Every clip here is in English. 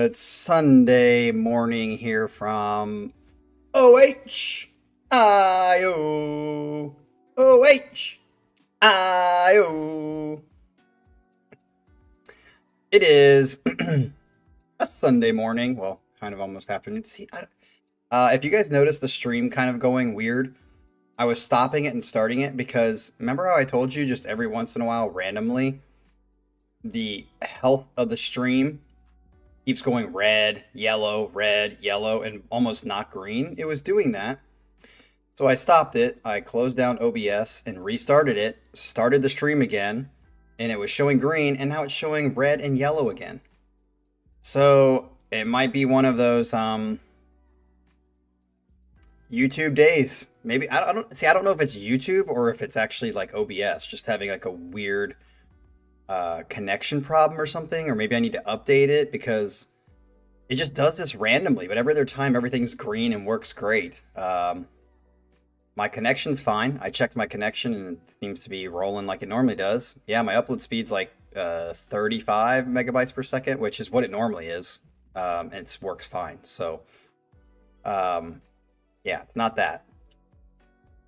Good Sunday morning here from OHIO. OHIO. It is a Sunday morning. Well, kind of almost afternoon. See, if you guys noticed the stream kind of going weird, I was stopping it and starting it because remember how I told you just every once in a while, randomly, the health of the stream keeps going red, yellow, and almost not green. It was doing that. So I stopped it. I closed down OBS and restarted it, started the stream again, and it was showing green, and now it's showing red and yellow again. So it might be one of those YouTube days. Maybe I don't know if it's YouTube or if it's actually like OBS just having like a weird connection problem or something, or maybe I need to update it because it just does this randomly. But every other time, everything's green and works great. My connection's fine. I checked my connection and it seems to be rolling like it normally does. Yeah, my upload speed's like 35 megabytes per second, which is what it normally is, and it works fine. So, yeah, it's not that.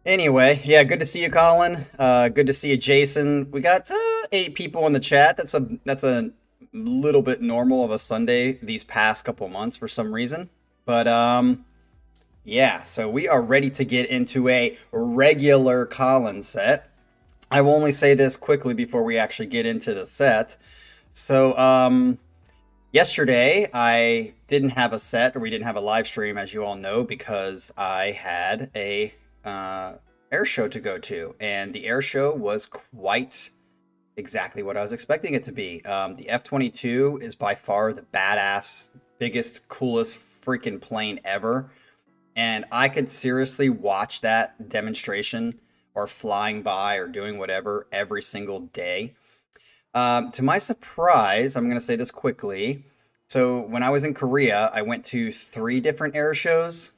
Anyway, yeah, good to see you, Colin. Good to see you, Jason. We got 8 people in the chat. That's a little bit normal of a Sunday these past couple months for some reason. But yeah, so we are ready to get into a regular Colin set. I will only say this quickly before we actually get into the set. So yesterday I didn't have a set, or we didn't have a live stream, as you all know, because I had a air show to go to, and the air show was quite exactly what I was expecting it to be. The F-22 is by far the badass, biggest, coolest freaking plane ever, and I could seriously watch that demonstration or flying by or doing whatever every single day. To my surprise, I'm going to say this quickly. So when I was in Korea, I went to 3 different air shows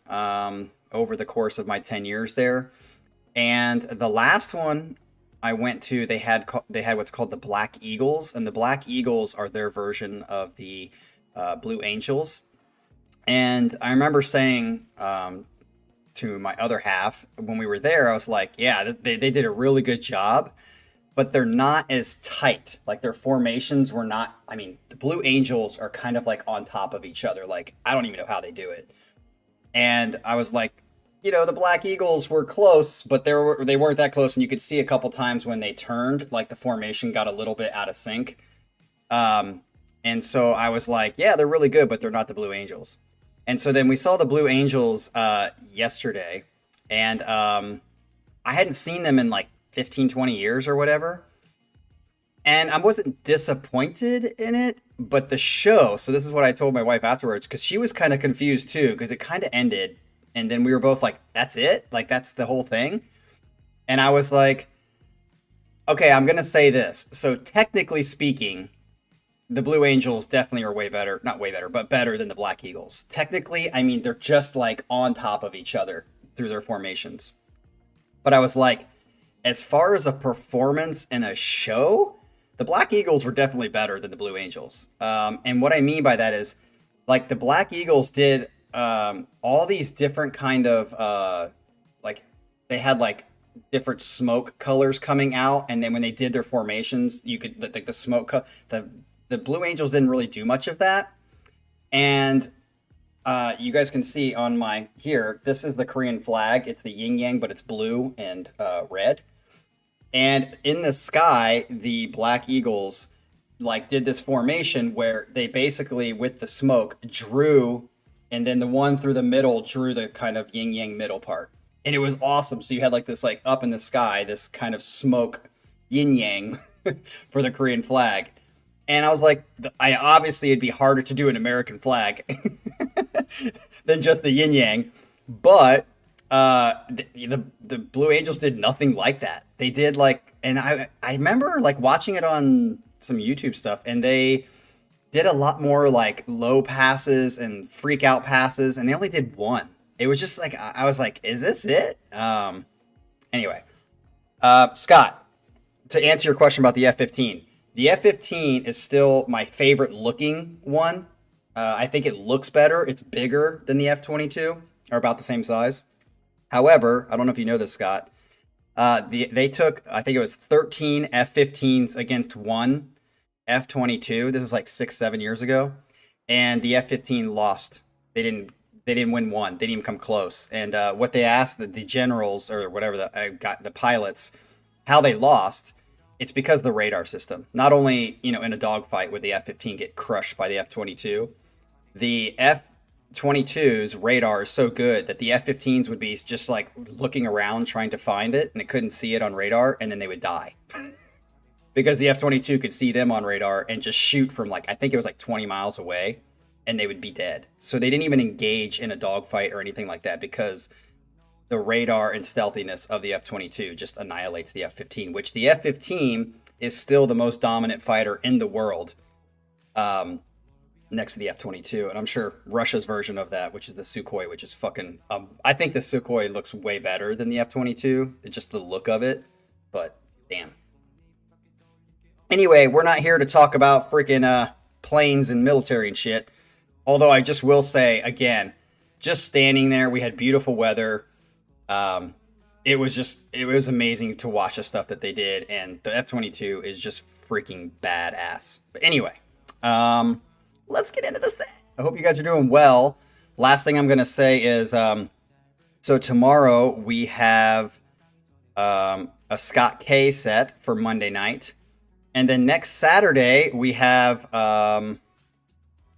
over the course of my 10 years there. And the last one I went to, they had what's called the Black Eagles, and the Black Eagles are their version of the Blue Angels. And I remember saying to my other half when we were there, I was like, yeah, they did a really good job, but they're not as tight. Like their formations were not, I mean, the Blue Angels are kind of like on top of each other. Like, I don't even know how they do it. And I was like, you know, the Black Eagles were close, but they weren't that close. And you could see a couple times when they turned, like the formation got a little bit out of sync. And so I was like, yeah, they're really good, but they're not the Blue Angels. And so then we saw the Blue Angels yesterday, and I hadn't seen them in like 15, 20 years or whatever. And I wasn't disappointed in it, but the show, so this is what I told my wife afterwards, because she was kind of confused too, because it kind of ended, and then we were both like, that's it? Like, that's the whole thing? And I was like, okay, I'm going to say this. So technically speaking, the Blue Angels definitely are way better, not way better, but better than the Black Eagles. Technically, I mean, they're just like on top of each other through their formations. But I was like, as far as a performance in a show, the Black Eagles were definitely better than the Blue Angels. And what I mean by that is, like, the Black Eagles did all these different kind of, like, they had, like, different smoke colors coming out. And then when they did their formations, you could, like, the smoke, the Blue Angels didn't really do much of that. And you guys can see on my, here, this is the Korean flag. It's the yin yang, but it's blue and red. And in the sky, the Black Eagles like did this formation where they basically, with the smoke, drew, and then the one through the middle drew the kind of yin yang middle part. And it was awesome. So you had like this, like up in the sky, this kind of smoke yin yang for the Korean flag. And I was like, obviously it'd be harder to do an American flag than just the yin yang, but the Blue Angels did nothing like that. They did like, and I remember like watching it on some YouTube stuff, and they did a lot more like low passes and freak out passes, and they only did one. It was just like, I was like, is this it? Anyway, Scott, to answer your question about the F-15, the F-15 is still my favorite looking one I think it looks better. It's bigger than the F-22, or about the same size. However, I don't know if you know this, Scott. They took, I think it was 13 F-15s against one F-22. This is like 6, 7 years ago, and the F-15 lost. They didn't. They didn't win one. They didn't even come close. And what they asked the generals or whatever got the pilots how they lost. It's because of the radar system. Not only in a dogfight would the F-15 get crushed by the F-22, the F-22's radar is so good that the F-15s would be just like looking around trying to find it, and it couldn't see it on radar, and then they would die. Because the F-22 could see them on radar and just shoot from I think it was like 20 miles away, and they would be dead. So they didn't even engage in a dogfight or anything like that because the radar and stealthiness of the F-22 just annihilates the F-15, which the F-15 is still the most dominant fighter in the world, next to the F-22. And I'm sure Russia's version of that, which is the Sukhoi, which is fucking... I think the Sukhoi looks way better than the F-22. It's just the look of it. But, damn. Anyway, we're not here to talk about freaking planes and military and shit. Although I just will say, again, just standing there, we had beautiful weather. It was amazing to watch the stuff that they did. And the F-22 is just freaking badass. But anyway, let's get into this thing. I hope you guys are doing well. Last thing I'm going to say is, so tomorrow we have a Scott K set for Monday night. And then next Saturday we have...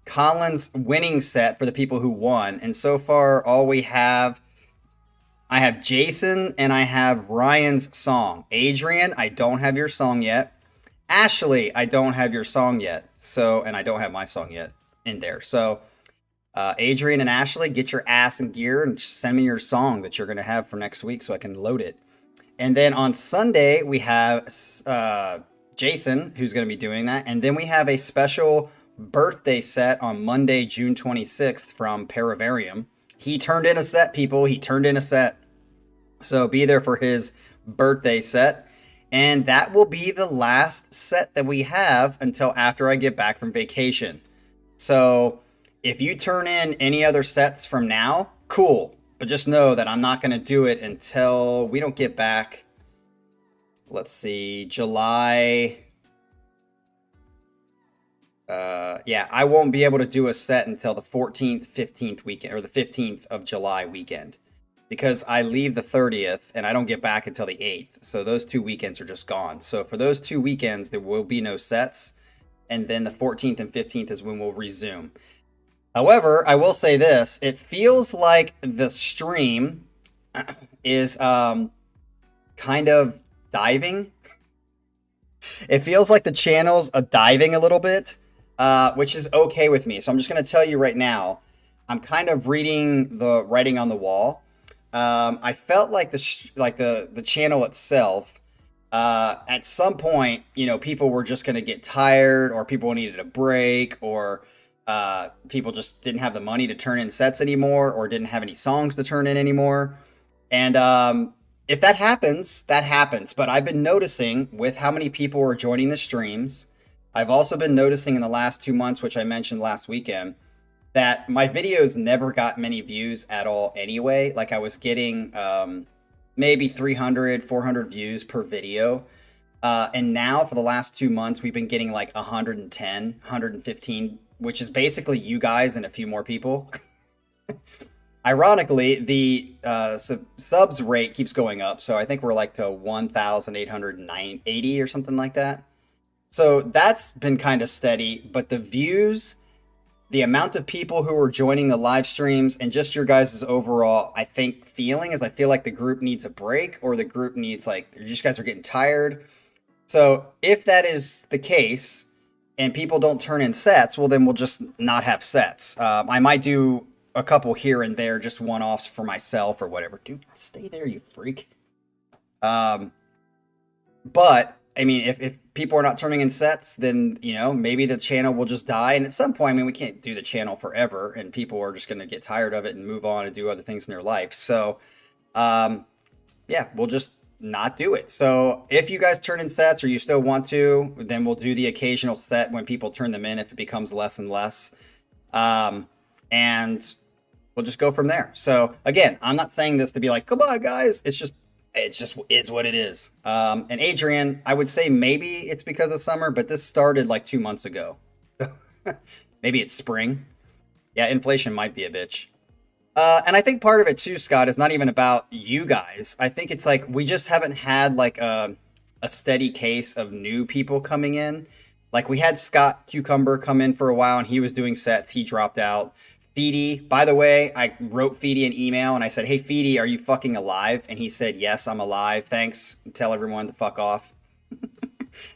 Colin's winning set for the people who won. And so far, all we have, I have Jason and I have Ryan's song. Adrian, I don't have your song yet. Ashley, I don't have your song yet. And I don't have my song yet in there. So, Adrian and Ashley, get your ass in gear and send me your song that you're going to have for next week so I can load it. And then on Sunday, we have Jason, who's going to be doing that. And then we have a special birthday set on Monday, June 26th from Paravarium. He turned in a set, people. He turned in a set. So be there for his birthday set. And that will be the last set that we have until after I get back from vacation. So if you turn in any other sets from now, cool. But just know that I'm not going to do it until we don't get back. Let's see, July... I won't be able to do a set until the 14th, 15th weekend, or the 15th of July weekend, because I leave the 30th and I don't get back until the 8th. So those 2 weekends are just gone. So for those 2 weekends, there will be no sets. And then the 14th and 15th is when we'll resume. However, I will say this, it feels like the stream is, kind of diving. It feels like the channel's diving a little bit. Which is okay with me. So I'm just going to tell you right now, I'm kind of reading the writing on the wall. I felt like the channel itself, at some point, people were just going to get tired, or people needed a break, or people just didn't have the money to turn in sets anymore, or didn't have any songs to turn in anymore. And if that happens, that happens. But I've been noticing with how many people are joining the streams, I've also been noticing in the last 2 months, which I mentioned last weekend, that my videos never got many views at all anyway. Like I was getting maybe 300, 400 views per video. And now for the last 2 months, we've been getting like 110, 115, which is basically you guys and a few more people. Ironically, the subs rate keeps going up. So I think we're like to 1,880 or something like that. So that's been kind of steady, but the views, the amount of people who are joining the live streams, and just your guys' overall, I think, feeling is I feel like the group needs a break, or the group needs you just guys are getting tired. So if that is the case, and people don't turn in sets, well then we'll just not have sets. I might do a couple here and there, just one-offs for myself or whatever. Dude, stay there, you freak. But I mean, if people are not turning in sets, then, maybe the channel will just die. And at some point, I mean, we can't do the channel forever, and people are just going to get tired of it and move on and do other things in their life. So, we'll just not do it. So if you guys turn in sets or you still want to, then we'll do the occasional set when people turn them in if it becomes less and less. And we'll just go from there. So again, I'm not saying this to be like, come on, guys. It's just is what it is. And Adrian, I would say maybe it's because of summer, but this started like 2 months ago. Maybe it's spring. Yeah, inflation might be a bitch. And I think part of it too, Scott, is not even about you guys. I think it's like we just haven't had like a steady case of new people coming in. Like we had Scott Cucumber come in for a while and he was doing sets. He dropped out. Feedy, by the way, I wrote Feedy an email and I said, hey, Feedy, are you fucking alive? And he said, yes, I'm alive. Thanks. Tell everyone to fuck off.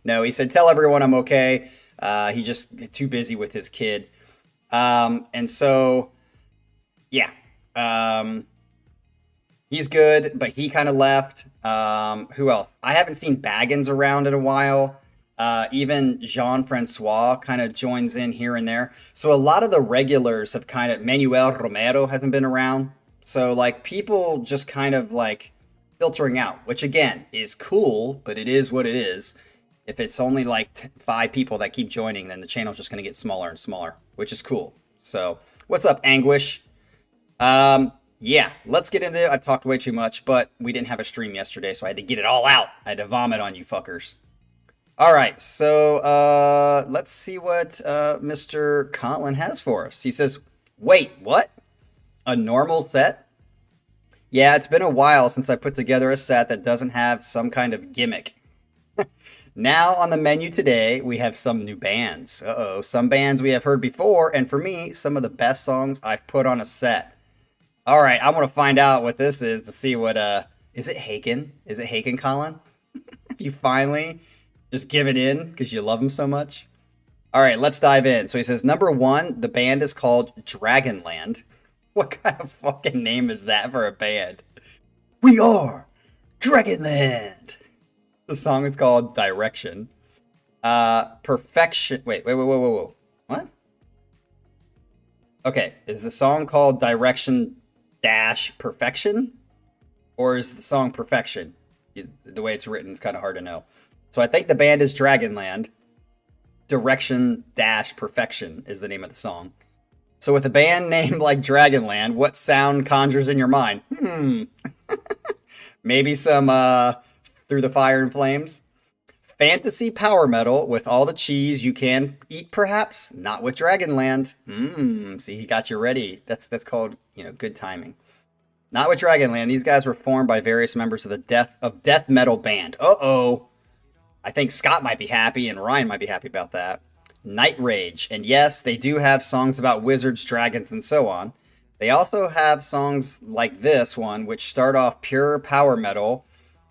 No, he said, tell everyone I'm okay. He just too busy with his kid. And so, yeah. He's good, but he kind of left. Who else? I haven't seen Baggins around in a while. Even Jean-Francois kind of joins in here and there. So a lot of the regulars have kind of... Manuel Romero hasn't been around. So, like, people just kind of, like, filtering out. Which, again, is cool, but it is what it is. If it's only, like, 5 people that keep joining, then the channel's just going to get smaller and smaller. Which is cool. So, what's up, Anguish? Yeah, let's get into it. I've talked way too much, but we didn't have a stream yesterday, so I had to get it all out. I had to vomit on you fuckers. All right, so let's see what Mr. Conlon has for us. He says, wait, what? A normal set? Yeah, it's been a while since I put together a set that doesn't have some kind of gimmick. Now on the menu today, we have some new bands. Uh-oh, some bands we have heard before, and for me, some of the best songs I've put on a set. All right, I want to find out what this is to see what, is it Haken? Is it Haken, Colin? You finally... just give it in because you love him so much. All right, let's dive in. So he says, number 1, the band is called Dragonland. What kind of fucking name is that for a band? We are Dragonland. The song is called Direction. Perfection. Wait. What? Okay, is the song called Direction dash Perfection? Or is the song Perfection? The way it's written is kind of hard to know. So I think the band is Dragonland. Direction dash Perfection is the name of the song. So with a band named like Dragonland, what sound conjures in your mind? Maybe some Through the Fire and Flames. Fantasy power metal with all the cheese you can eat, perhaps. Not with Dragonland. See, he got you ready. That's called, good timing. Not with Dragonland. These guys were formed by various members of the death metal band. Uh-oh. I think Scott might be happy and Ryan might be happy about that. Night Rage. And yes, they do have songs about wizards, dragons, and so on. They also have songs like this one, which start off pure power metal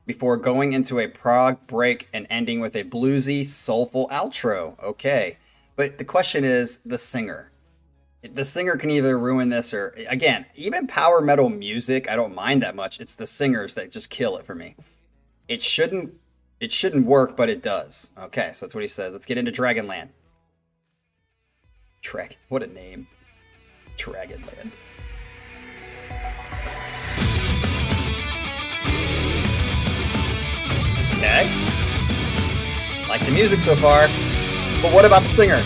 before going into a prog break and ending with a bluesy, soulful outro. Okay. But the question is the singer. The singer can either ruin this or... Again, even power metal music, I don't mind that much. It's the singers that just kill it for me. It shouldn't work, but it does. Okay, so that's what he says. Let's get into Dragonland. What a name. Dragonland. Okay. Like the music so far. But what about the singer?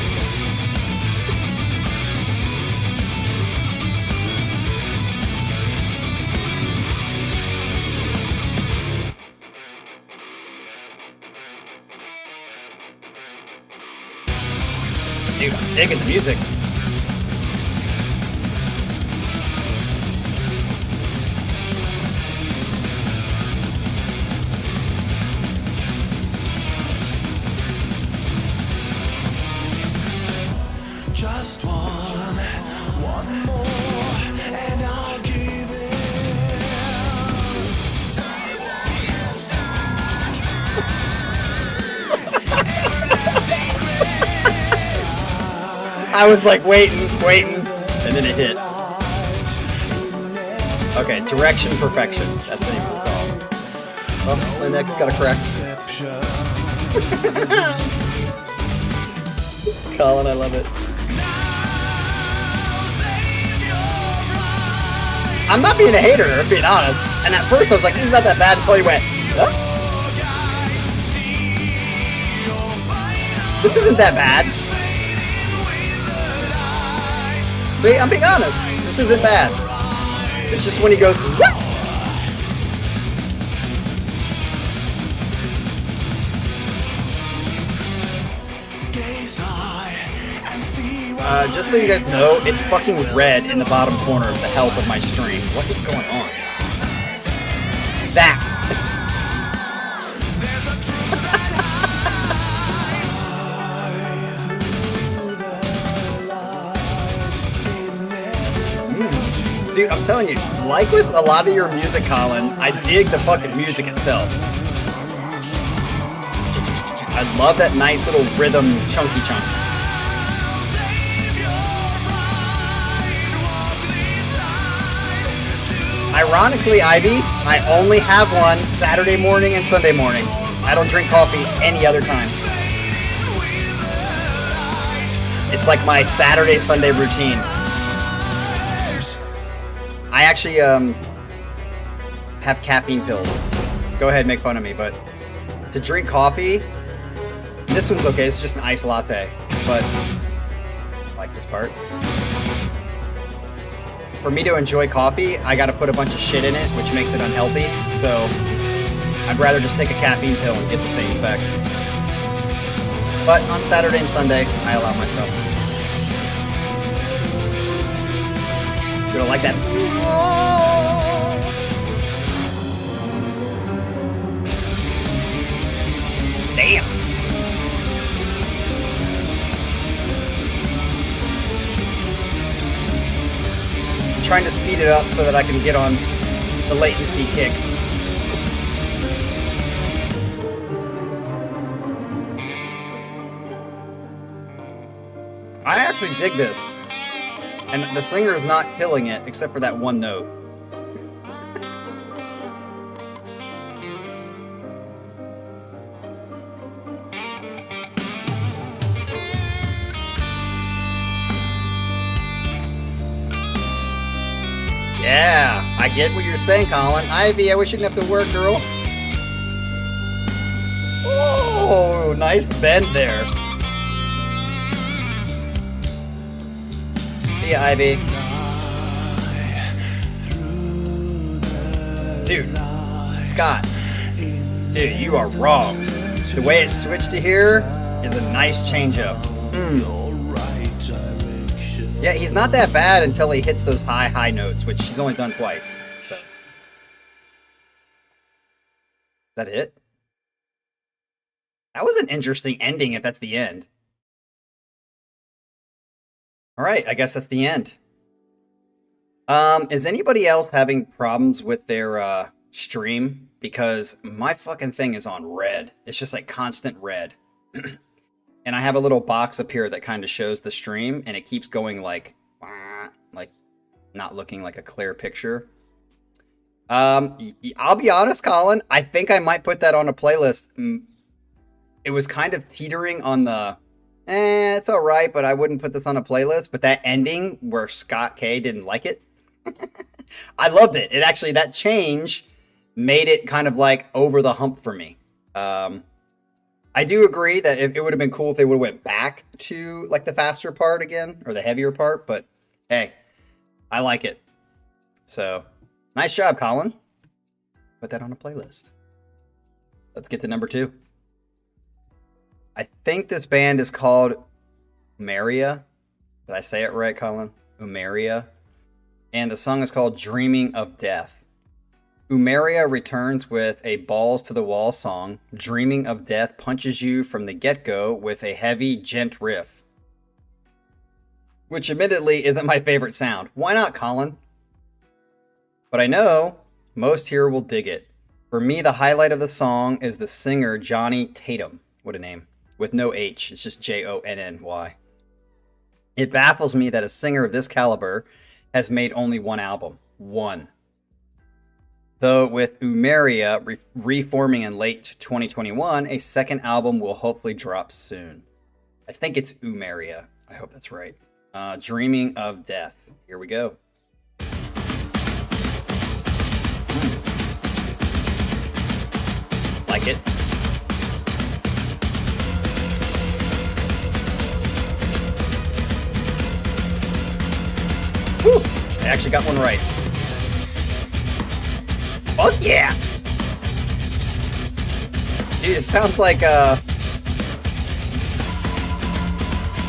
Dude, I'm digging the music. Just one more, and I'll give it. I was like waiting, and then it hit. Okay, Direction Perfection. That's the name of the song. Oh, my neck's got a crack. Colin, I love it. I'm not being a hater, I'm being honest. And at first I was like, this is not that bad until he went, huh? This isn't that bad. See, I'm being honest. This isn't bad. It's just when he goes, what? Just so you guys know, it's fucking red in the bottom corner of the health of my stream. What is going on? That. Dude, I'm telling you, like with a lot of your music, Colin, I dig the fucking music itself. I love that nice little rhythm chunky chunk. Ironically, Ivy, I only have one Saturday morning and Sunday morning. I don't drink coffee any other time. It's like my Saturday, Sunday routine. I actually have caffeine pills. Go ahead, make fun of me, but to drink coffee, this one's okay. It's just an iced latte, but I like this part. For me to enjoy coffee, I gotta put a bunch of shit in it, which makes it unhealthy. So I'd rather just take a caffeine pill and get the same effect. But on Saturday and Sunday, I allow myself. You don't like that? Damn. I'm trying to speed it up so that I can get on the latency kick. I actually dig this. And the singer is not killing it, except for that one note. Yeah, I get what you're saying, Colin. Ivy, I wish you didn't have to work, girl. Oh, nice bend there. See ya, Ivy. Dude, Scott. Dude, you are wrong. The way it switched to here is a nice change up. Yeah, he's not that bad until he hits those high notes, which he's only done twice. So. Is that it? That was an interesting ending if that's the end. Alright, I guess that's the end. Is anybody else having problems with their stream? Because my fucking thing is on red. It's just like constant red. And I have a little box up here that kind of shows the stream, and it keeps going like not looking like a clear picture. I'll be honest, Colin, I think I might put that on a playlist. It was kind of teetering on the, it's alright, but I wouldn't put this on a playlist. But that ending where Scott K didn't like it, I loved it. It actually, that change made it kind of like over the hump for me. I do agree that it would have been cool if they would have went back to like the faster part again, or the heavier part, but hey, I like it. So, nice job, Colin. Put that on a playlist. Let's get to number 2. I think this band is called Eumeria. Did I say it right, Colin? Eumeria. And the song is called Dreaming of Death. Eumeria returns with a balls-to-the-wall song. Dreaming of Death punches you from the get-go with a heavy, gent riff. Which admittedly isn't my favorite sound. Why not, Colin? But I know most here will dig it. For me, the highlight of the song is the singer Johnny Tatum. What a name. With no H. It's just Jonny. It baffles me that a singer of this caliber has made only one album. One. Though with Eumeria reforming in late 2021, a second album will hopefully drop soon. I think it's Eumeria. I hope that's right. Dreaming of Death. Here we go. Like it. Whew. I actually got one right. Fuck yeah! Dude, it sounds like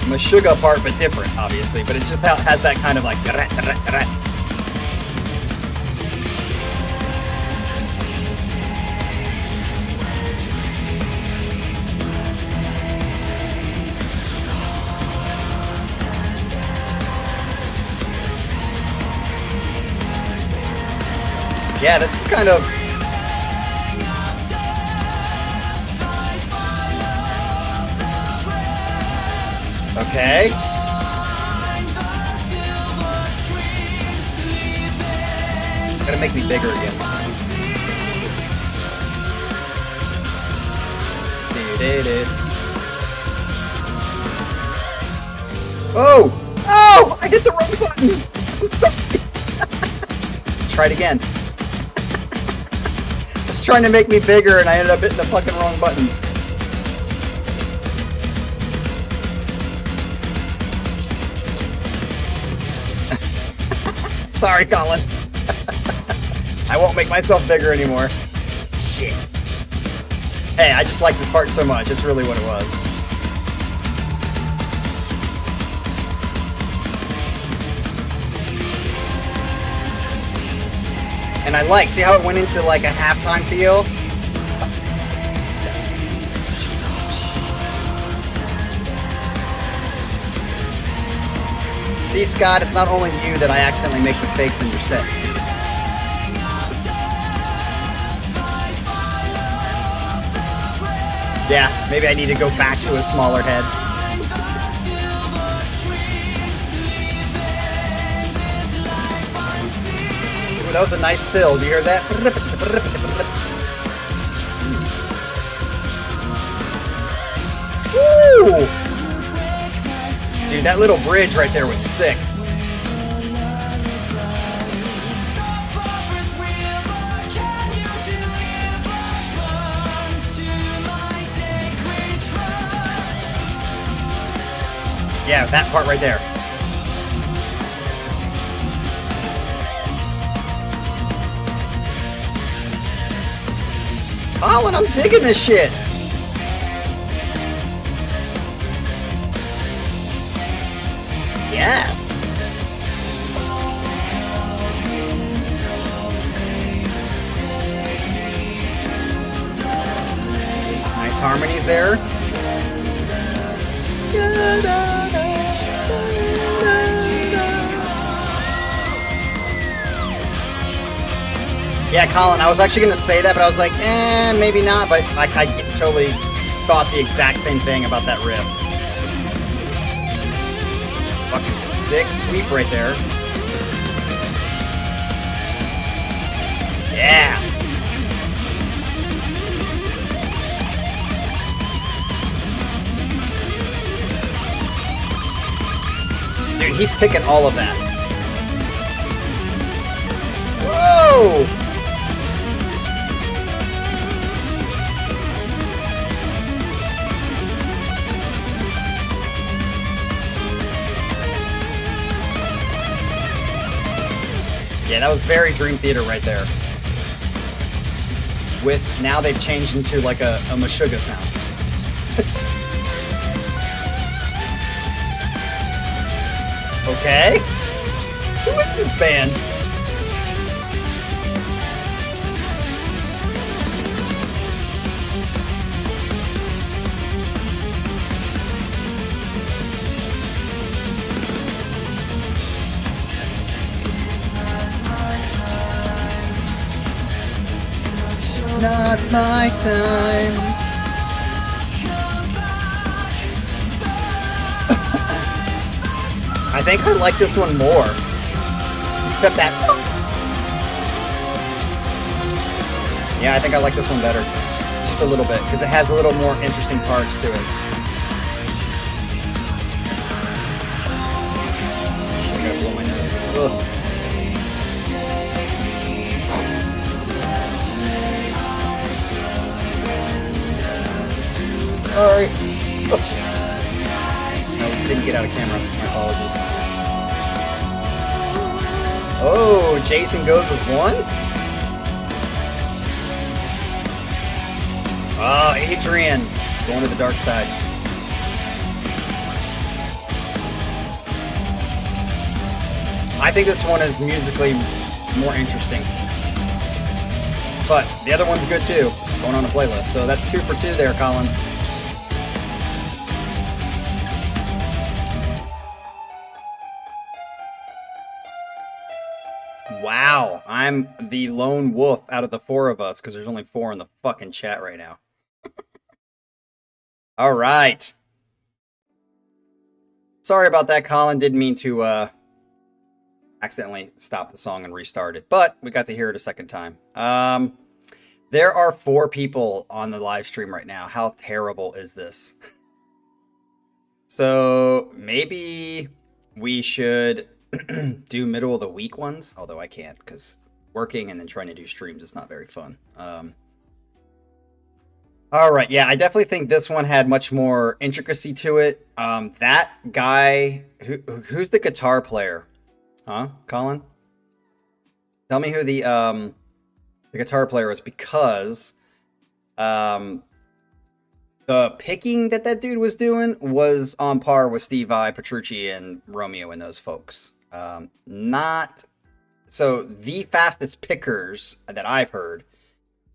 Meshuggah part, but different, obviously. But it just has that kind of like. Yeah, that's kind of. Okay. Gotta make me bigger again. Oh! Oh! I hit the wrong button! I'm sorry. Try it again. It's trying to make me bigger and I ended up hitting the fucking wrong button. Sorry, Colin. I won't make myself bigger anymore. Shit. Hey, I just like this part so much. It's really what it was. And I like, see how it went into like a halftime feel? See, Scott, it's not only you that I accidentally make mistakes in your set. Yeah, maybe I need to go back to a smaller head. Ooh, that was a nice fill. Do you hear that? Woo! Dude, that little bridge right there was sick. Yeah, that part right there. Colin, I'm digging this shit. Yes. Nice harmonies there. Yeah, Colin, I was actually going to say that, but I was like, maybe not, but I totally thought the exact same thing about that riff. Fucking sick sweep right there. Yeah. Dude, he's picking all of that. Whoa! Yeah, that was very Dream Theater right there. With, now they've changed into like a Meshuggah sound. Okay. Who is this band? Not my time. I think I like this one more. Except that. Yeah, I think I like this one better. Just a little bit, because it has a little more interesting parts to it. I gotta blow my nose. Ugh. Sorry. Oh. No, didn't get out of camera. My apologies. Oh, Jason goes with 1? Oh, Adrian going to the dark side. I think this one is musically more interesting. But the other one's good too, going on a playlist. So that's 2 for 2 there, Colin. Wow, I'm the lone wolf out of the 4 of us because there's only 4 in the fucking chat right now. All right. Sorry about that, Colin. Didn't mean to accidentally stop the song and restart it, but we got to hear it a second time. There are 4 people on the live stream right now. How terrible is this? So maybe we should do middle of the week ones, although I can't because working and then trying to do streams is not very fun. All right, yeah, I definitely think this one had much more intricacy to it. That guy, who's the guitar player? Huh, Colin? Tell me who the guitar player is, because the picking that dude was doing was on par with Steve Vai, Petrucci, and Romeo and those folks. Not so the fastest pickers that I've heard.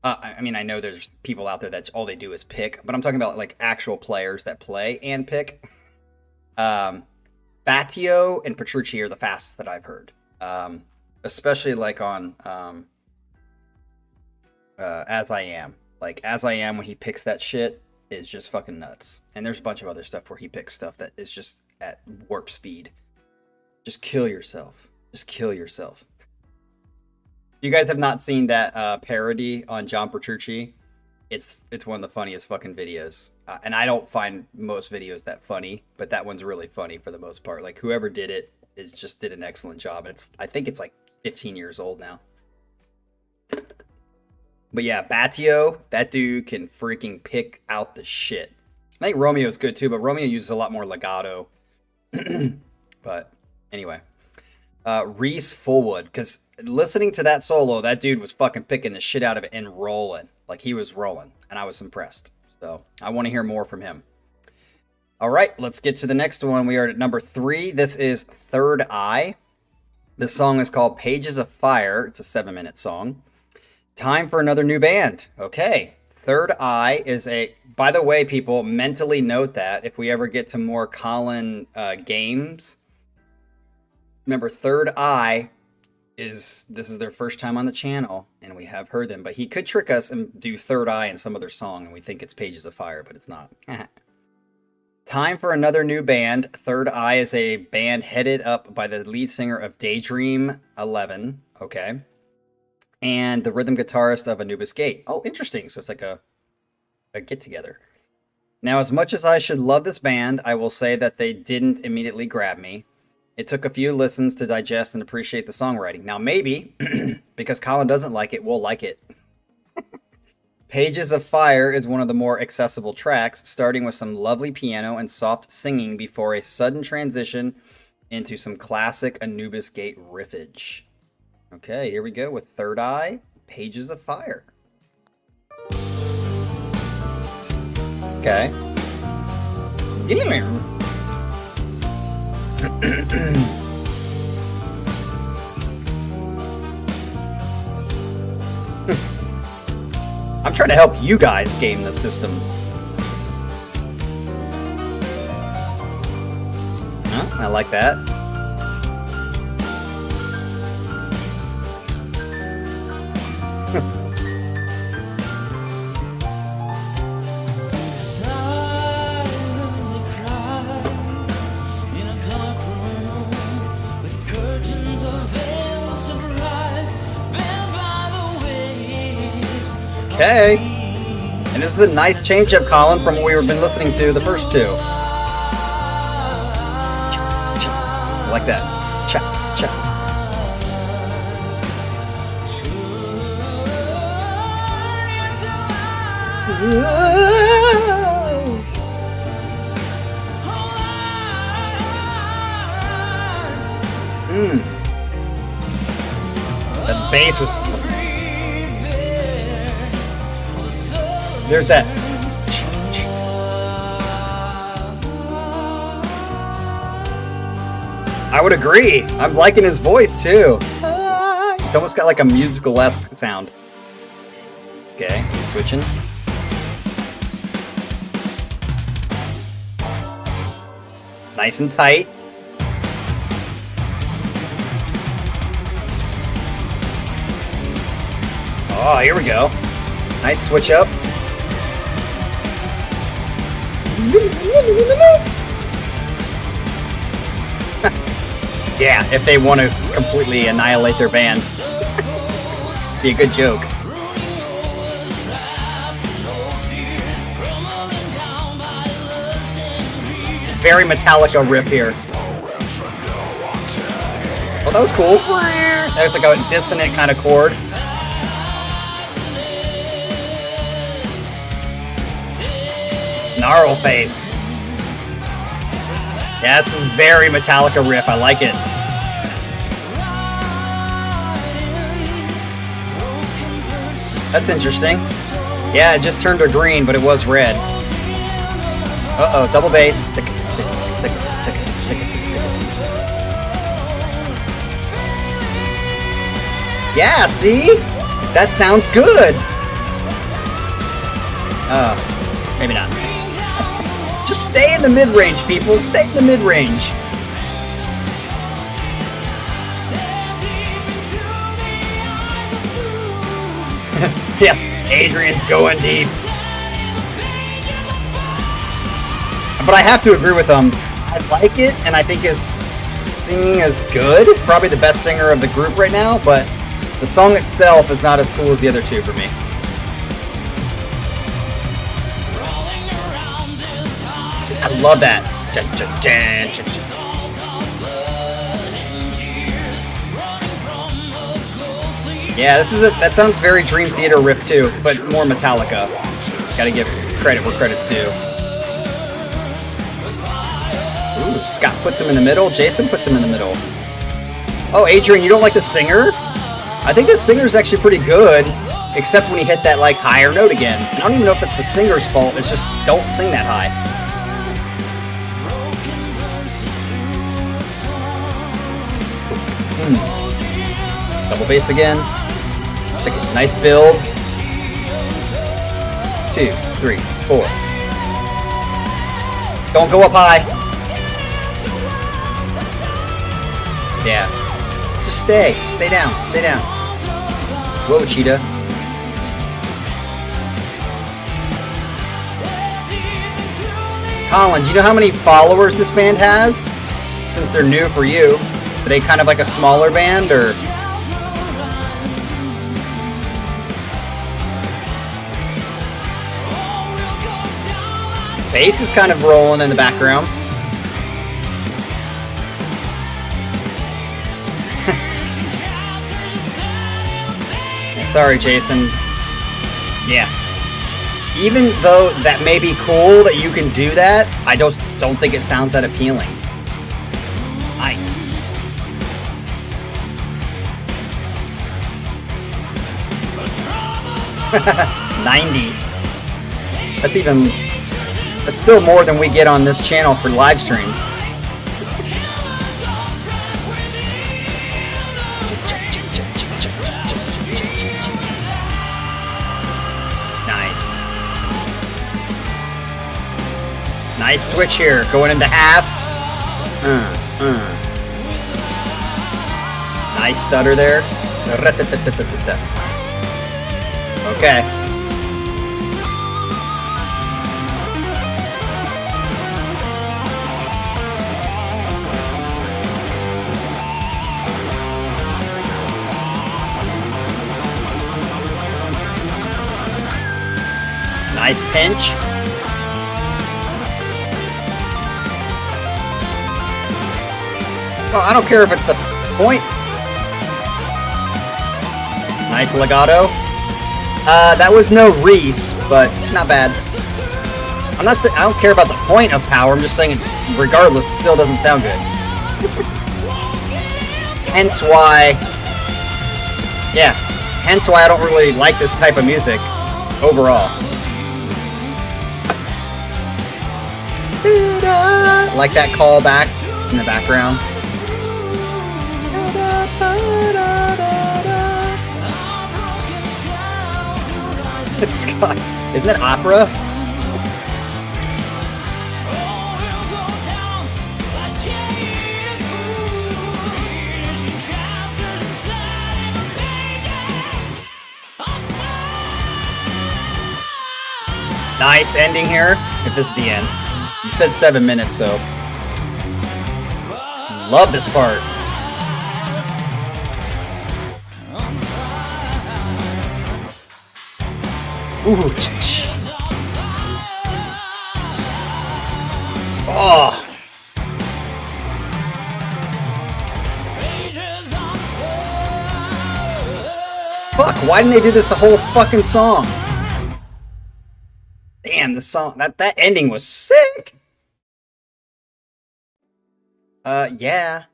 I mean, I know there's people out there that's all they do is pick, but I'm talking about like actual players that play and pick. Battio and Petrucci are the fastest that I've heard. Especially like on As I Am. Like As I Am, when he picks that shit, is just fucking nuts. And there's a bunch of other stuff where he picks stuff that is just at warp speed. Just kill yourself. Just kill yourself. You guys have not seen that parody on John Petrucci? It's one of the funniest fucking videos. And I don't find most videos that funny, but that one's really funny for the most part. Like whoever did it just did an excellent job. And I think it's like 15 years old now. But yeah, Battio, that dude can freaking pick out the shit. I think Romeo's good too, but Romeo uses a lot more legato. But anyway. Reese Fullwood, because listening to that solo, that dude was fucking picking the shit out of it and rolling. Like he was rolling, and I was impressed. So I want to hear more from him. All right, let's get to the next one. We are at number 3. This is Third Eye. This song is called Pages of Fire. It's a 7-minute song. Time for another new band. Okay. Third Eye is by the way, people, mentally note that if we ever get to more Colin games, remember Third Eye this is their first time on the channel, and we have heard them, but he could trick us and do Third Eye in some other song, and we think it's Pages of Fire, but it's not. Time for another new band. Third Eye is a band headed up by the lead singer of Daydream 11, okay, and the rhythm guitarist of Anubis Gate. Oh, interesting. So it's like a get-together. Now, as much as I should love this band, I will say that they didn't immediately grab me. It took a few listens to digest and appreciate the songwriting. Now, maybe, because Colin doesn't like it, we'll like it. Pages of Fire is one of the more accessible tracks, starting with some lovely piano and soft singing before a sudden transition into some classic Anubis Gate riffage. Okay, here we go with Third Eye, Pages of Fire. Okay. Get in there. I'm trying to help you guys game the system. Huh? I like that. Okay. And this is a nice change-up, Colin, from what we've been listening to the first two. I like that. Cha, cha. That bass was... There's that... I would agree. I'm liking his voice too. It's almost got like a musical-esque sound. Okay, switching. Nice and tight. Oh, here we go. Nice switch up. Yeah, if they want to completely annihilate their band. Be a good joke. Very Metallica riff here. Oh, that was cool. That was like a dissonant kind of chord. Snarl face. Yeah, this is a very Metallica riff. I like it. That's interesting. Yeah, it just turned to green, but it was red. Uh-oh, double bass. Yeah, see? That sounds good. Maybe not. Just stay in the mid-range, people. Stay in the mid-range. Yeah, Adrian's going deep. But I have to agree with him. I like it, and I think his singing is good. Probably the best singer of the group right now, but the song itself is not as cool as the other two for me. I love that. Yeah, that sounds very Dream Theater riff too, but more Metallica. Gotta give credit where credit's due. Ooh, Scott puts him in the middle. Jason puts him in the middle. Oh, Adrian, you don't like the singer? I think the singer's actually pretty good, except when he hit that like higher note again. And I don't even know if it's the singer's fault. It's just don't sing that high. Double bass again. Nice build. 2, 3, 4. Don't go up high. Yeah. Just stay. Stay down. Stay down. Whoa, Cheetah. Colin, do you know how many followers this band has? Since they're new for you. Are they kind of like a smaller band, or? Bass is kind of rolling in the background. Sorry, Jason. Yeah. Even though that may be cool that you can do that, I just don't think it sounds that appealing. Nice. $90. That's still more than we get on this channel for live streams. Nice. Nice switch here, going into half. Nice stutter there. Okay. Nice pinch. Oh, I don't care if it's the point. Nice legato. That was no Reese, but not bad. I'm not saying I don't care about the point of power. I'm just saying, regardless, it still doesn't sound good. Hence why Yeah, hence why I don't really like this type of music overall. Like that callback in the background. Scott, isn't that opera? Nice ending here. If this is the end. You said 7 minutes, so. Love this part. Ooh. Oh. Fuck, why didn't they do this the whole fucking song? Damn, the song, that ending was sick. Yeah.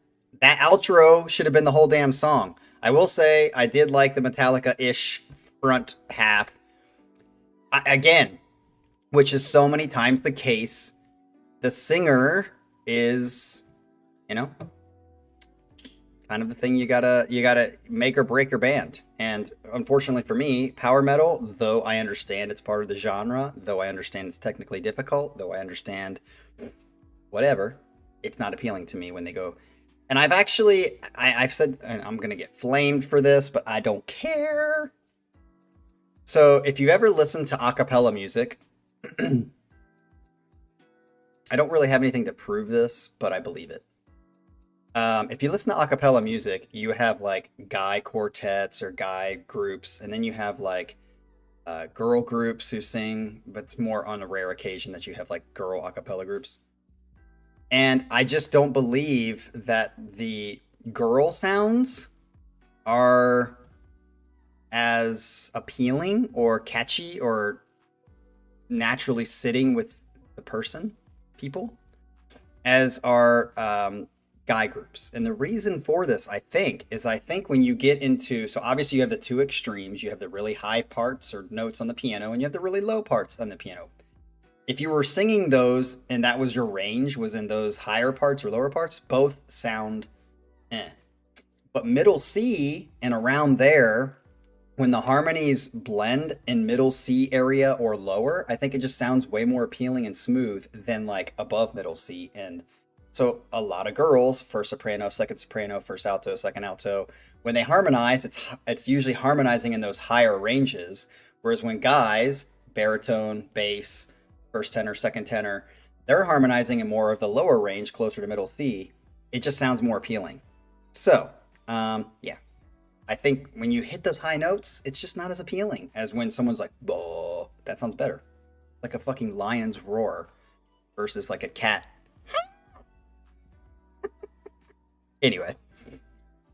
That outro should have been the whole damn song. I will say, I did like the Metallica-ish front half. Again, which is so many times the case, the singer is, you know, kind of the thing you gotta make or break your band. And unfortunately for me, power metal, though I understand it's part of the genre, though I understand it's technically difficult, though I understand whatever, it's not appealing to me when they go. And I've said, and I'm gonna get flamed for this, but I don't care. So if you've ever listened to a cappella music, I don't really have anything to prove this, but I believe it. If you listen to a cappella music, you have like guy quartets or guy groups, and then you have like girl groups who sing, but it's more on a rare occasion that you have like girl a cappella groups. And I just don't believe that the girl sounds are as appealing or catchy or naturally sitting with the people, as are guy groups. And the reason for this, I think when you get into, so obviously you have the two extremes. You have the really high parts or notes on the piano, and you have the really low parts on the piano. If you were singing those and that was your range, was in those higher parts or lower parts, both sound eh. But middle C and around there, when the harmonies blend in middle C area or lower, I think it just sounds way more appealing and smooth than like above middle C. And so a lot of girls, first soprano, second soprano, first alto, second alto, when they harmonize, it's usually harmonizing in those higher ranges. Whereas when guys, baritone, bass, first tenor, second tenor, they're harmonizing in more of the lower range, closer to middle C. It just sounds more appealing. So, yeah. I think when you hit those high notes, it's just not as appealing as when someone's like, "Boh," that sounds better. Like a fucking lion's roar versus like a cat. Anyway,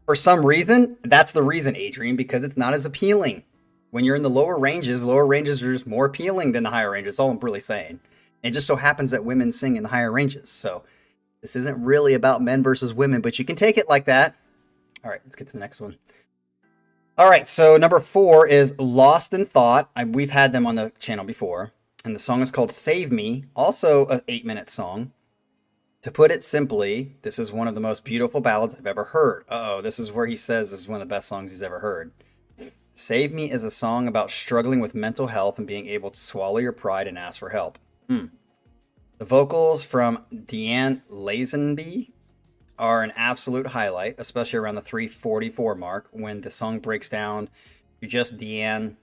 for some reason, that's the reason, Adrian, because it's not as appealing. When you're in the lower ranges are just more appealing than the higher ranges. That's all I'm really saying. It just so happens that women sing in the higher ranges. So this isn't really about men versus women, but you can take it like that. All right, let's get to the next one. All right, so number 4 is Lost in Thought. We've had them on the channel before. And the song is called Save Me, also an 8-minute song. To put it simply, this is one of the most beautiful ballads I've ever heard. Uh-oh, this is where he says this is one of the best songs he's ever heard. Save Me is a song about struggling with mental health and being able to swallow your pride and ask for help. The vocals from Deanne Lazenby are an absolute highlight, especially around the 3:44 mark when the song breaks down to just Deanne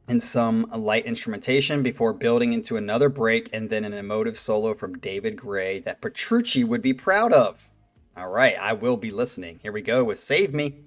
and some light instrumentation before building into another break and then an emotive solo from David Gray that Petrucci would be proud of. All right, I will be listening. Here we go with Save Me.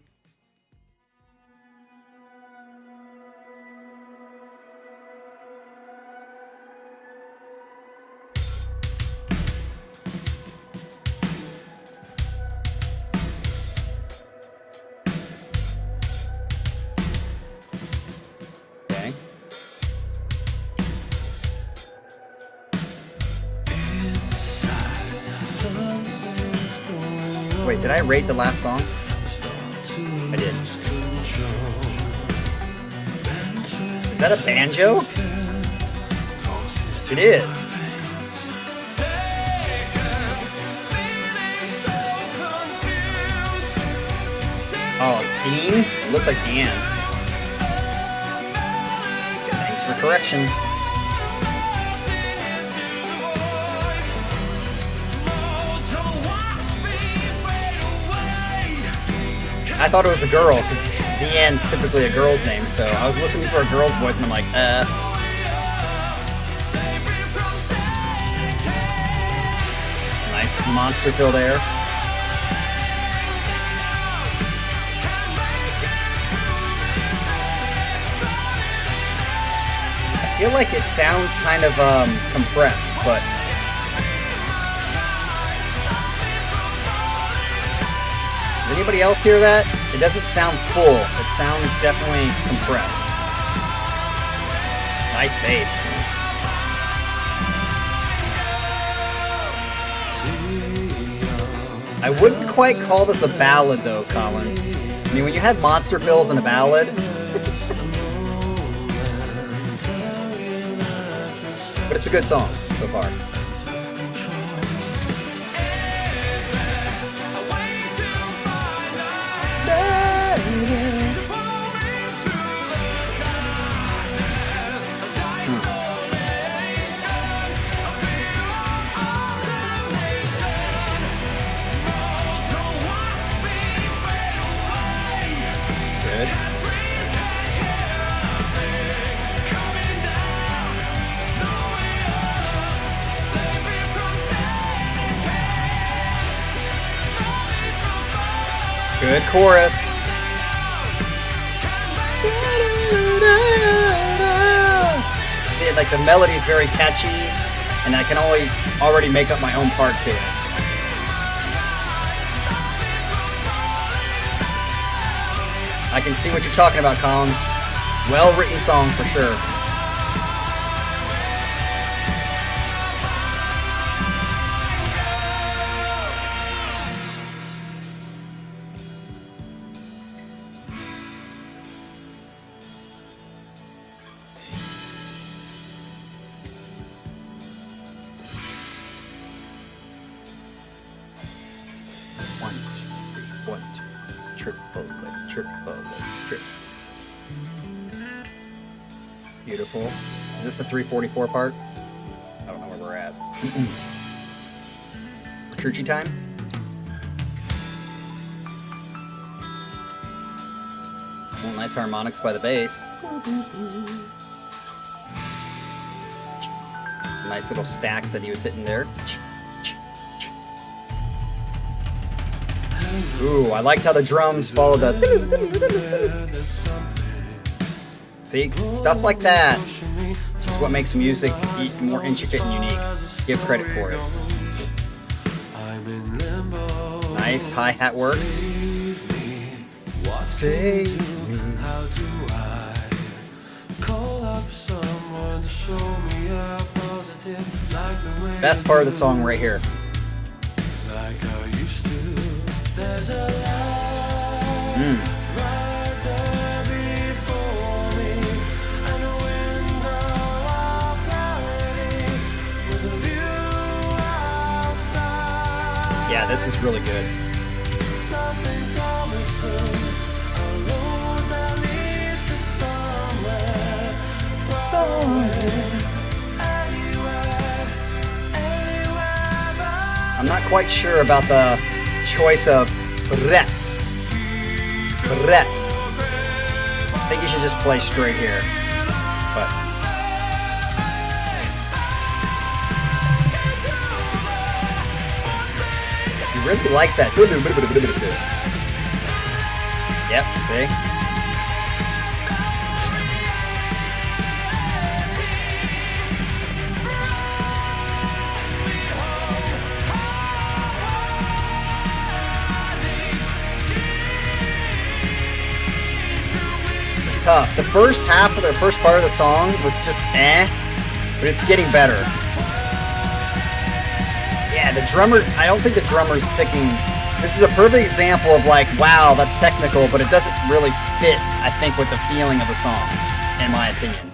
Wait, did I rate the last song? I did. that a banjo? It is. Oh, Dean? It looks like Deanne. Thanks for correction. I thought it was a girl, because Deanne's typically a girl's name, so I was looking for a girl's voice, and I'm like, Nice monster fill there. I feel like it sounds kind of compressed, but does anybody else hear that? It doesn't sound full. It sounds definitely compressed. Nice bass. I wouldn't quite call this a ballad though, Colin. I mean, when you have monster fills and a ballad, but it's a good song so far. Good chorus. Like the melody is very catchy, and I can already make up my own part to it. I can see what you're talking about, Colin. Well-written song for sure. Triple. Beautiful. Is this the 344 part? I don't know where we're at. Churchy time? Well, nice harmonics by the bass. Nice little stacks that he was hitting there. Ooh, I liked how the drums followed the... See? Stuff like that is what makes music more intricate and unique. Give credit for it. Nice hi-hat work. Best part of the song right here. Yeah, this is really good. I'm not quite sure about the choice of ret. I think you should just play straight here. But he really likes that. Yep, see? Tough. The first half of the first part of the song was just but it's getting better. Yeah, the drummer, I don't think the drummer's picking, this is a perfect example of like, wow, that's technical, but it doesn't really fit, I think, with the feeling of the song, in my opinion.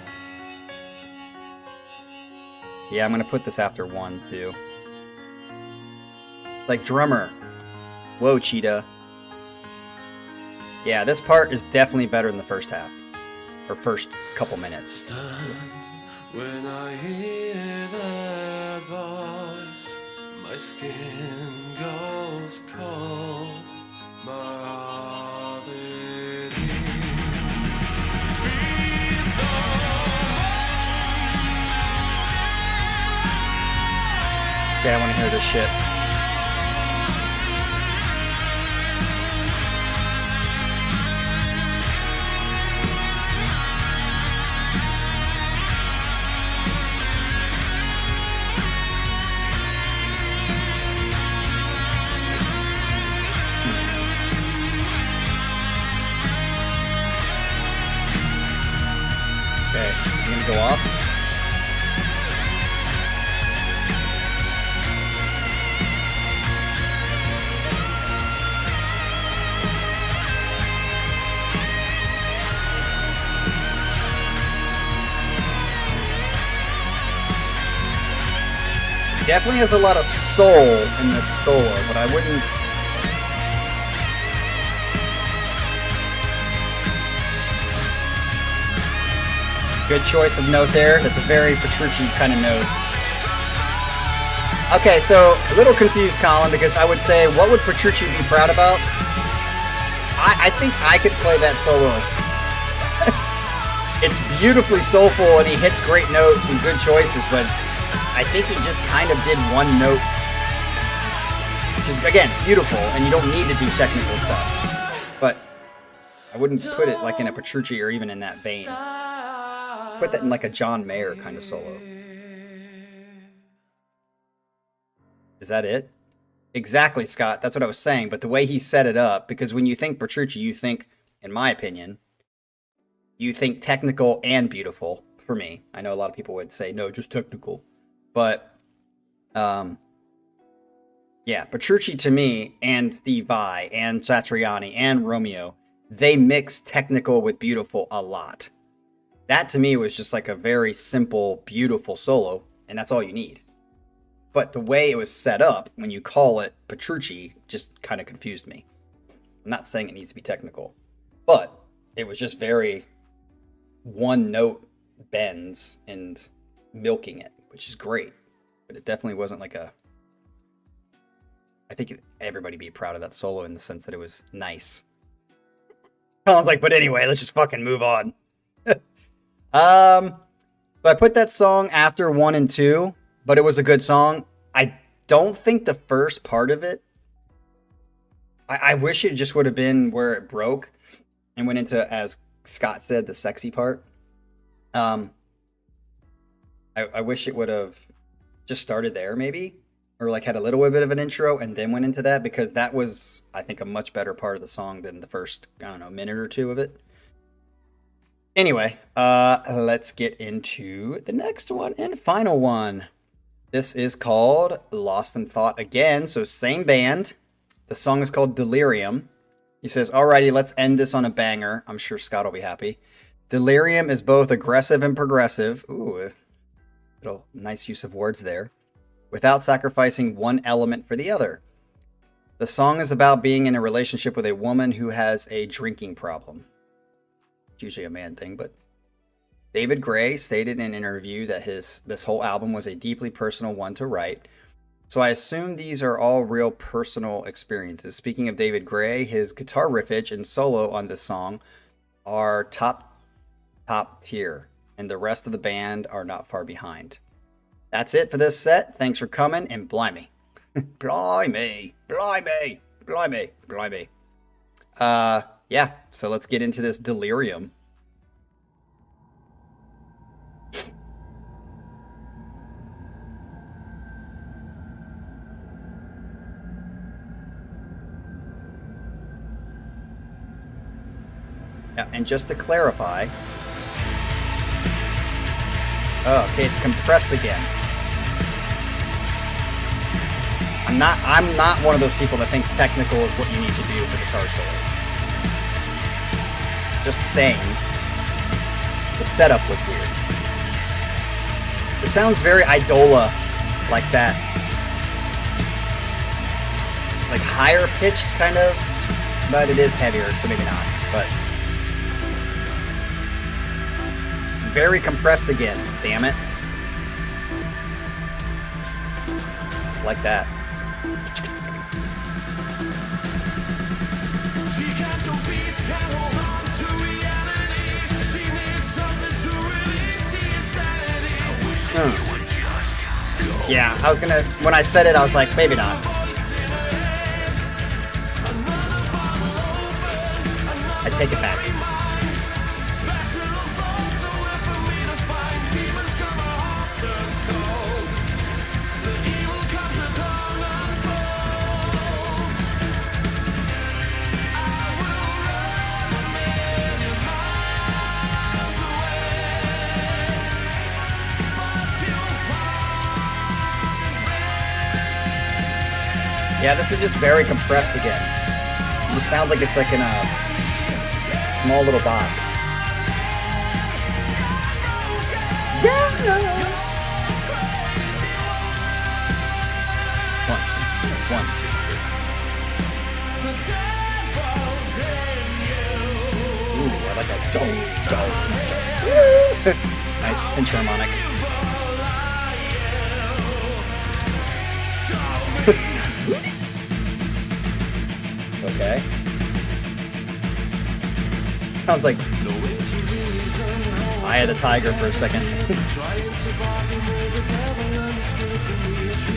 Yeah, I'm gonna put this after 1 too. Like drummer. Whoa, Cheetah. Yeah, this part is definitely better than the first half. Or first couple minutes. Stand when I hear that voice, my skin goes cold, my heart it beats so. Okay, I want to hear this shit. Okay, I'm gonna go off. Definitely has a lot of soul in this solo, but I wouldn't. Good choice of note there. That's a very Petrucci kind of note. Okay, so a little confused, Colin, because I would say, what would Petrucci be proud about? I think I could play that solo. It's beautifully soulful, and he hits great notes and good choices, but I think he just kind of did one note, which is, again, beautiful, and you don't need to do technical stuff. But I wouldn't put it like in a Petrucci or even in that vein. Put that in like a John Mayer kind of solo. Is that it? Exactly, Scott. That's what I was saying. But the way he set it up, because when you think Petrucci, you think, in my opinion, you think technical and beautiful. For me, I know a lot of people would say, no, just technical. But, yeah, Petrucci to me, and Steve Vai, and Satriani, and Romeo, they mix technical with beautiful a lot. That to me was just like a very simple, beautiful solo, and that's all you need. But the way it was set up, when you call it Petrucci, just kind of confused me. I'm not saying it needs to be technical, but it was just very one note bends and milking it, which is great. But it definitely wasn't like a... I think everybody be proud of that solo in the sense that it was nice. Colin's like, but anyway, let's just fucking move on. So I put that song after 1 and 2, but it was a good song. I don't think the first part of it... I wish it just would have been where it broke and went into, as Scott said, the sexy part. I wish it would have just started there, maybe, or like had a little bit of an intro and then went into that, because that was, I think, a much better part of the song than the first, I don't know, minute or two of it. Anyway, let's get into the next one and final one. This is called Lost in Thought again, so same band. The song is called Delirium. He says, alrighty, let's end this on a banger. I'm sure Scott will be happy. Delirium is both aggressive and progressive. Ooh, little nice use of words there. Without sacrificing one element for the other. The song is about being in a relationship with a woman who has a drinking problem. It's usually a man thing, but... David Gray stated in an interview that this whole album was a deeply personal one to write. So I assume these are all real personal experiences. Speaking of David Gray, his guitar riffage and solo on this song are top tier, and the rest of the band are not far behind. That's it for this set. Thanks for coming, and blimey. Blimey. Yeah, so let's get into this Delirium. Yeah, and just to clarify... Oh, okay, it's compressed again. I'm not one of those people that thinks technical is what you need to do for guitar solos. Just saying. The setup was weird. It sounds very Idola, like that. Like higher pitched, kind of. But it is heavier, so maybe not. But it's very compressed again. Damn it. Like that. Yeah, I was gonna, when I said it, I was like, maybe not. I take it back. Yeah, this is just very compressed again. It just sounds like it's like in a small little box. Yeah. One, two, three. Ooh, I like that. Nice pinch harmonic. Okay. Sounds like Eye of the Tiger for a second.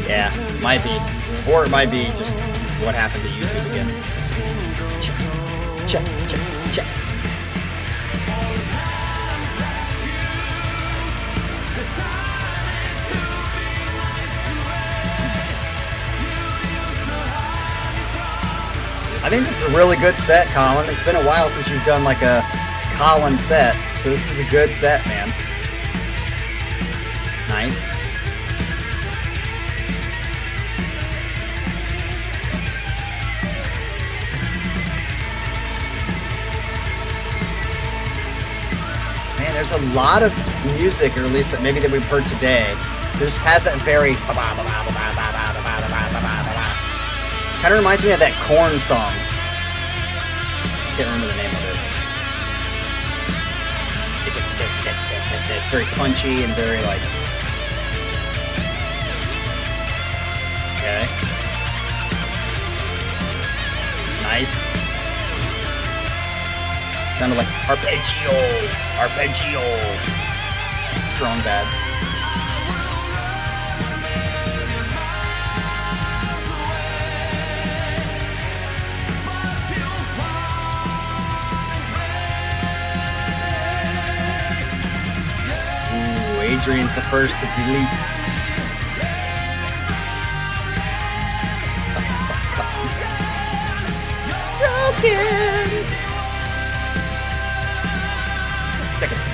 Yeah, might be. Or it might be just what happened to YouTube again. Check, check, check, check. I think it's a really good set, Colin. It's been a while since you've done like a Colin set, so this is a good set, man. Nice. Man, there's a lot of music, or at least that maybe that we've heard today. They just have that very kind of reminds me of that Korn song. I can't remember the name of it. It's very punchy and very like. Okay. Nice. Sounded like arpeggio. Strong bad. Adrian's the first to delete. Broken.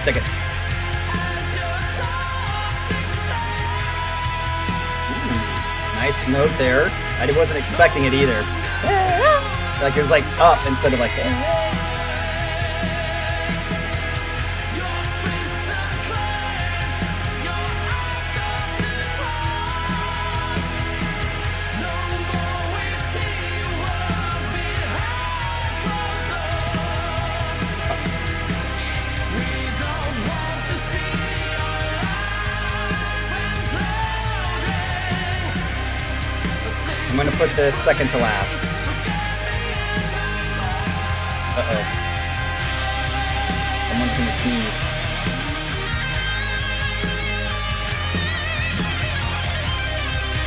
Take it. Nice note there. I wasn't expecting it either. Like it was like up instead of like. I'm gonna put the second to last. Uh-oh. Someone's gonna sneeze.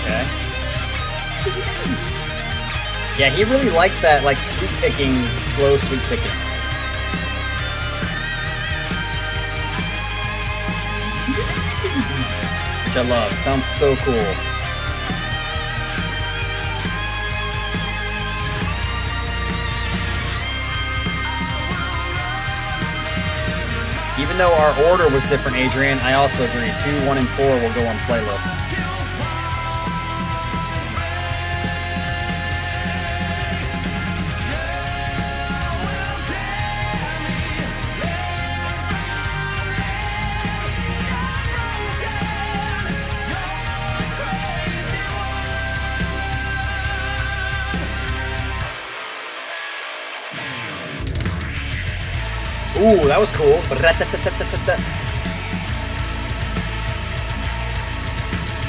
Okay. Yeah, he really likes that, like, sweet picking, slow sweet picking. Which I love. Sounds so cool. Even though our order was different, Adrian, I also agree. 2, 1, and 4 will go on playlist. Ooh, that was cool.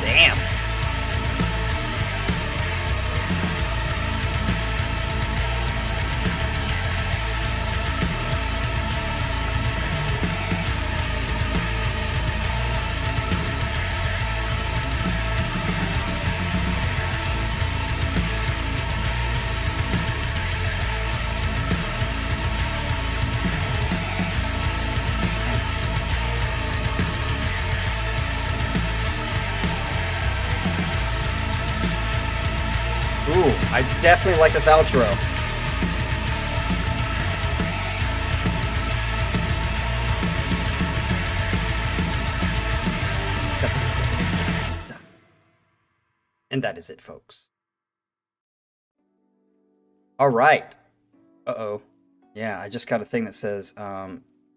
Damn. Ooh, I definitely like this outro. And that is it, folks. All right. Uh-oh. Yeah, I just got a thing that says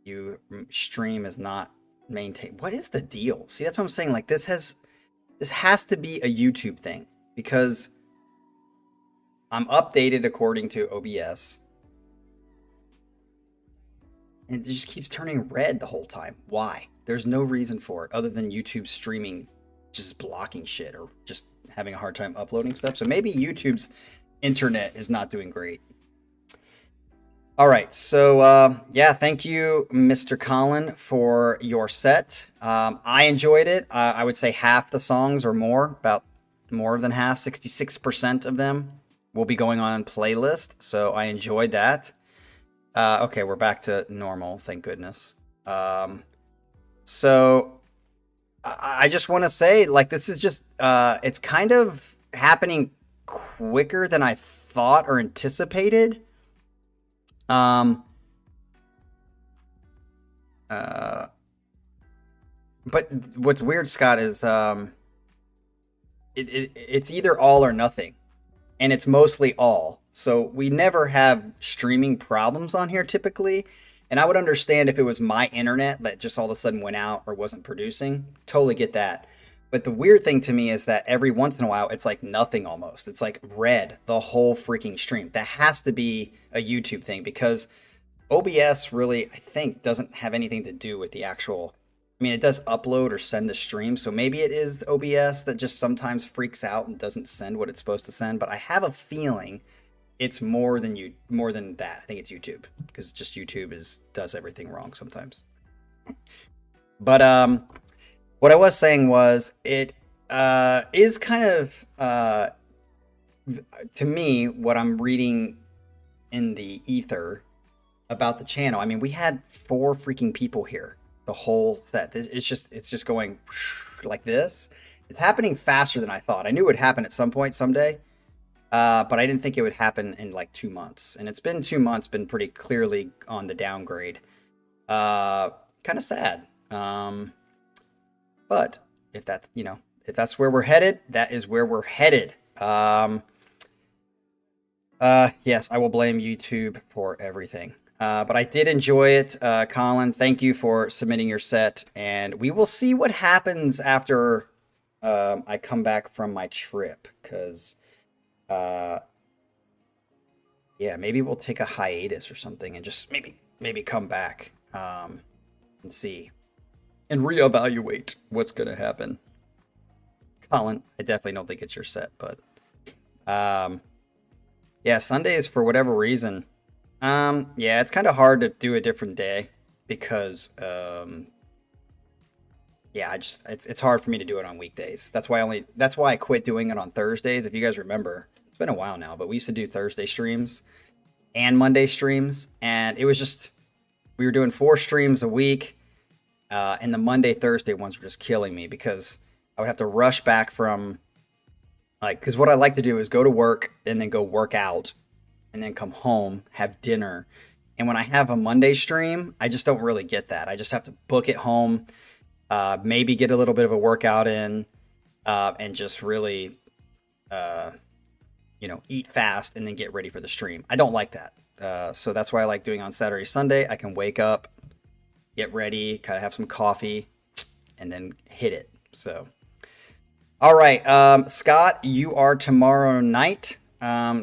you stream is not maintained. What is the deal? See, that's what I'm saying. Like this has to be a YouTube thing because I'm updated according to OBS. And it just keeps turning red the whole time. Why? There's no reason for it other than YouTube streaming just blocking shit or just having a hard time uploading stuff. So maybe YouTube's internet is not doing great. All right, so yeah, thank you, Mr. Colin, for your set. I enjoyed it. I would say half the songs or more, about more than half, 66% of them will be going on playlist. So I enjoyed that. Okay, we're back to normal, thank goodness. So I just want to say, like, this is just, it's kind of happening quicker than I thought or anticipated. But what's weird, Scott, is it's either all or nothing, and it's mostly all. So we never have streaming problems on here typically, and I would understand if it was my internet that just all of a sudden went out or wasn't producing. Totally get that. But the weird thing to me is that every once in a while, it's like nothing almost. It's like red the whole freaking stream. That has to be a YouTube thing because OBS really, I think, doesn't have anything to do with the actual. I mean, it does upload or send the stream. So maybe it is OBS that just sometimes freaks out and doesn't send what it's supposed to send. But I have a feeling it's more than that. I think it's YouTube because just YouTube does everything wrong sometimes. But what I was saying was it is kind of to me what I'm reading in the ether about the channel. I mean, we had 4 freaking people here the whole set. It's just going like this. It's happening faster than I thought. I knew it would happen at some point someday. But I didn't think it would happen in like 2 months. And it's been 2 months, been pretty clearly on the downgrade. Kind of sad. But if that's where we're headed, that is where we're headed. Yes, I will blame YouTube for everything. But I did enjoy it. Colin, thank you for submitting your set. And we will see what happens after I come back from my trip. Because yeah, maybe we'll take a hiatus or something and just maybe come back and see and reevaluate what's gonna happen. Colin, I definitely don't think it's your set, but yeah, Sundays for whatever reason. Yeah, it's kind of hard to do a different day because yeah, it's hard for me to do it on weekdays. That's why I quit doing it on Thursdays. If you guys remember, it's been a while now, but we used to do Thursday streams and Monday streams, and it was just we were doing 4 streams a week, and the Monday Thursday ones were just killing me because I would have to rush back from because what I like to do is go to work and then go work out and then come home, have dinner. And when I have a Monday stream, I just don't really get that. I just have to book it home, maybe get a little bit of a workout in, and just really eat fast and then get ready for the stream. I don't like that. So that's why I like doing on Saturday, Sunday. I can wake up, get ready, kind of have some coffee, and then hit it. So, all right, Scott, you are tomorrow night.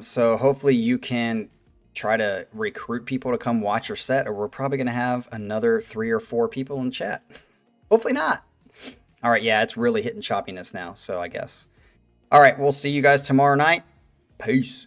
So hopefully you can try to recruit people to come watch your set, or we're probably going to have another 3 or 4 people in chat. Hopefully not. All right, yeah, it's really hitting choppiness now, so I guess. All right, we'll see you guys tomorrow night. Peace.